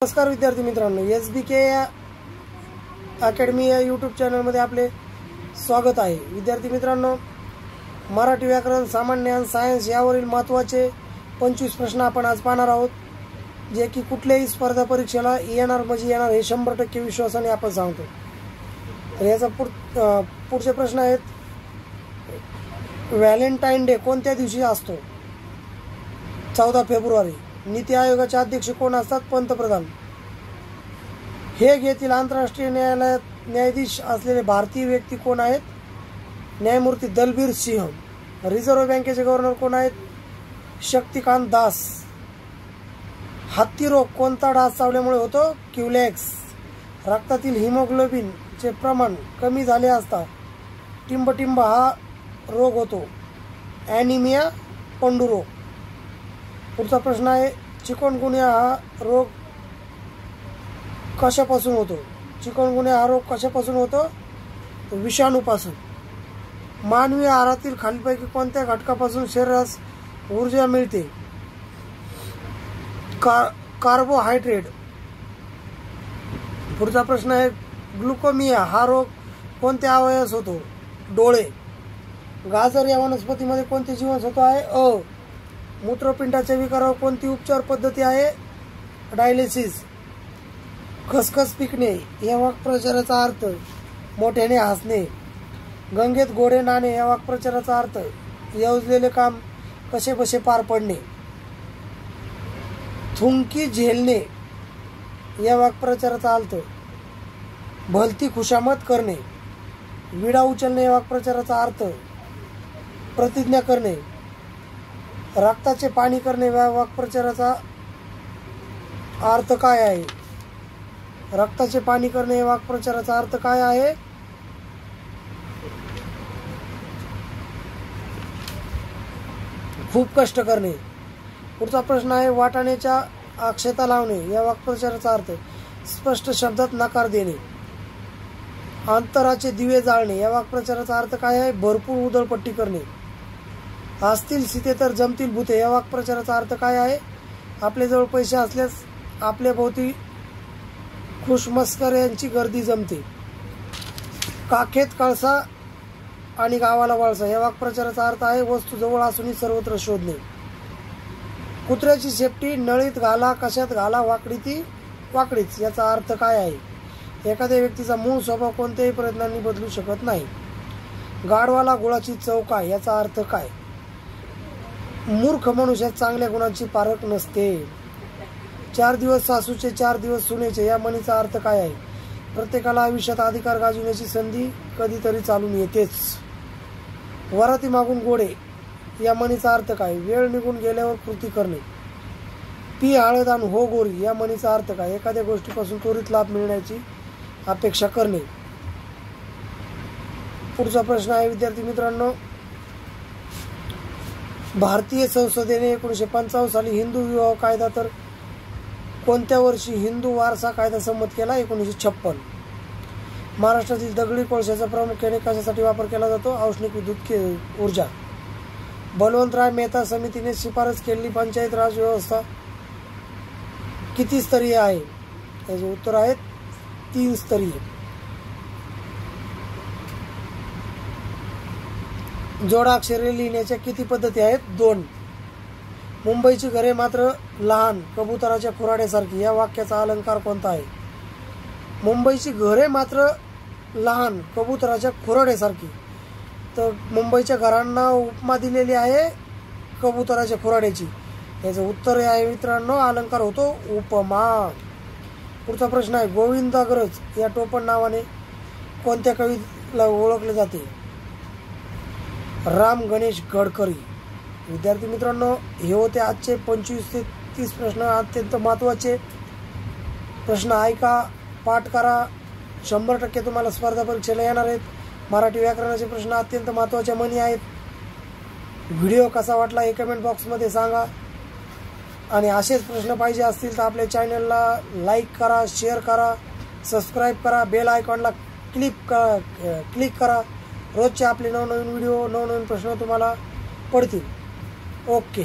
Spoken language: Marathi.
नमस्कार विद्यार्थी मित्रांनो, SBK अकॅडमी या यूट्यूब चॅनलमध्ये आपले स्वागत आहे। विद्यार्थी मित्रांनो, मराठी व्याकरण, सामान्य ज्ञान, सायन्स यावरील महत्त्वाचे 25 प्रश्न आपण आज पाहणार आहोत, जे की कुठल्याही स्पर्धा परीक्षेला येणार म्हणजे येणार हे 100% विश्वासाने आपण सांगतो। तर याचा पुढचे प्रश्न आहेत। व्हॅलेंटाईन डे कोणत्या दिवशी असतो? 14 फेब्रुवारी। नीती आयोगाचे अध्यक्ष कोण असतात? पंतप्रधान। हेग येथील आंतरराष्ट्रीय न्यायालयात न्यायाधीश असलेले भारतीय व्यक्ती कोण आहेत? न्यायमूर्ती दलबीर सिंह। रिझर्व्ह बँकेचे गव्हर्नर कोण आहेत? शक्तिकांत दास। हत्ती रोग कोणता डास चावल्यामुळे होतो? क्युलेक्स। रक्तातील हिमोग्लोबिनचे प्रमाण कमी झाले असता टिंबटिंब हा रोग होतो। ॲनिमिया, पंडू रोग। पुढचा प्रश्न आहे, चिकनगुनिया हा रोग कशापासून होतो? चिकनगुनिया हा रोग कशापासून होतो? विषाणूपासून। मानवी आहारातील खालीलपैकी कोणत्या घटकापासून शरीरास ऊर्जा मिळते? कार्बोहायड्रेट। पुढचा प्रश्न आहे, ग्लुकोमिया हा रोग कोणत्या अवयवास होतो? डोळे। गाजर या वनस्पतीमध्ये कोणते जीवनसत्व आहे? अ। मूत्रपिंडाच्या विकारावर कोणती उपचार पद्धती आहे? डायलिसिस। खसखस पिकणे या वाक्प्रचाराचा अर्थ मोठ्याने हसणे। गंगेत घोडे नाणे या वाक्प्रचाराचा अर्थ योजलेले काम कसेबसे पार पडणे। थुंकी झेलणे या वाक्प्रचाराचा अर्थ भलती खुशामत करणे। विडा उचलणे या वाक्प्रचाराचा अर्थ प्रतिज्ञा करणे। रक्ताचे पाणी करणे या वाक्प्रचाराचा अर्थ काय आहे? रक्ताचे पाणी करणे या वाक्प्रचाराचा अर्थ काय आहे? खूप कष्ट करणे। पुढचा प्रश्न आहे, वाटाण्याच्या अक्षता लावणे या वाक्प्रचाराचा अर्थ स्पष्ट शब्दात नकार देणे। अंतराचे दिवे जाळणे या वाक्प्रचाराचा अर्थ काय आहे? भरपूर उधळपट्टी करणे। असतील सीते तर जमतील भूते या वाक्प्रचाराचा अर्थ काय आहे? आपल्याजवळ पैसे असल्यास आपल्या भोवती खुशमस्कऱ्यांची गर्दी जमते। काखेत कळसा आणि गावाला वळसा या वाक्प्रचाराचा अर्थ आहे वस्तू जवळ असूनही सर्वत्र शोधणे। कुत्र्याची शेपटी नळीत घाला, कशात घाला, वाकडी ती वाकडीच याचा अर्थ काय आहे? एखाद्या व्यक्तीचा मूळ स्वभाव कोणत्याही प्रयत्नांनी बदलू शकत नाही। गाढवाला गुळाची चव काय याचा अर्थ काय? मूर्ख मनुष्यात चांगल्या गुणांची पारख नसते। 4 दिवस सासूचे 4 दिवस सुनेचे या म्हणीचा अर्थ काय आहे? प्रत्येकाला आयुष्यात अधिकार गाजवण्याची संधी कधीतरी चालून येतेच। वराती मागून गोडे या म्हणीचा अर्थ काय? वेळ निघून गेल्यावर कृती करणे। पी हळद आणि हो गोरी या म्हणीचा अर्थ काय? एखाद्या गोष्टीपासून त्वरित लाभ मिळण्याची अपेक्षा करणे। पुढचा प्रश्न आहे, विद्यार्थी मित्रांनो, भारतीय संसदेने 1955 साली हिंदू विवाह कायदा तर कोणत्या वर्षी हिंदू वारसा कायदा संमत केला? 1956। महाराष्ट्रातील दगडी कोळशाचा प्रामुख्याने कशासाठी वापर केला जातो? औष्णिक विद्युत ऊर्जा। बलवंतराय मेहता समितीने शिफारस केलेली पंचायत राज व्यवस्था किती स्तरीय आहे? याचे उत्तर आहे 3 स्तरीय। जोडाक्षरे लिहिण्याच्या किती पद्धती आहेत? 2। मुंबईची घरे मात्र लहान कबुतराच्या खुराड्यासारखी या वाक्याचा अलंकार कोणता आहे? मुंबईची घरे मात्र लहान कबुतराच्या खुराड्यासारखी, तर मुंबईच्या घरांना उपमा दिलेली आहे कबुतराच्या खुराड्याची। याचं उत्तर आहे मित्रांनो, अलंकार होतो उपमा। पुढचा प्रश्न आहे, गोविंदाग्रज या टोपण नावाने कोणत्या कवीला ओळखले जाते? राम गणेश गडकरी। विद्यार्थी मित्रांनो, हे होते आजचे 25 ते 30 प्रश्न, अत्यंत महत्त्वाचे प्रश्न। ऐका, पाठ करा, 100% तुम्हाला स्पर्धा परीक्षेला येणार आहेत। मराठी व्याकरणाचे प्रश्न अत्यंत महत्त्वाच्या म्हणी आहेत। व्हिडिओ कसा वाटला हे कमेंट बॉक्समध्ये सांगा, आणि असेच प्रश्न पाहिजे असतील तर आपल्या चॅनलला लाईक करा, शेअर करा, सबस्क्राईब करा, बेल आयकॉनला क्लिक करा। रोजचे आपले नवनवीन व्हिडिओ, नवनवीन प्रश्न तुम्हाला पडतील। ओके।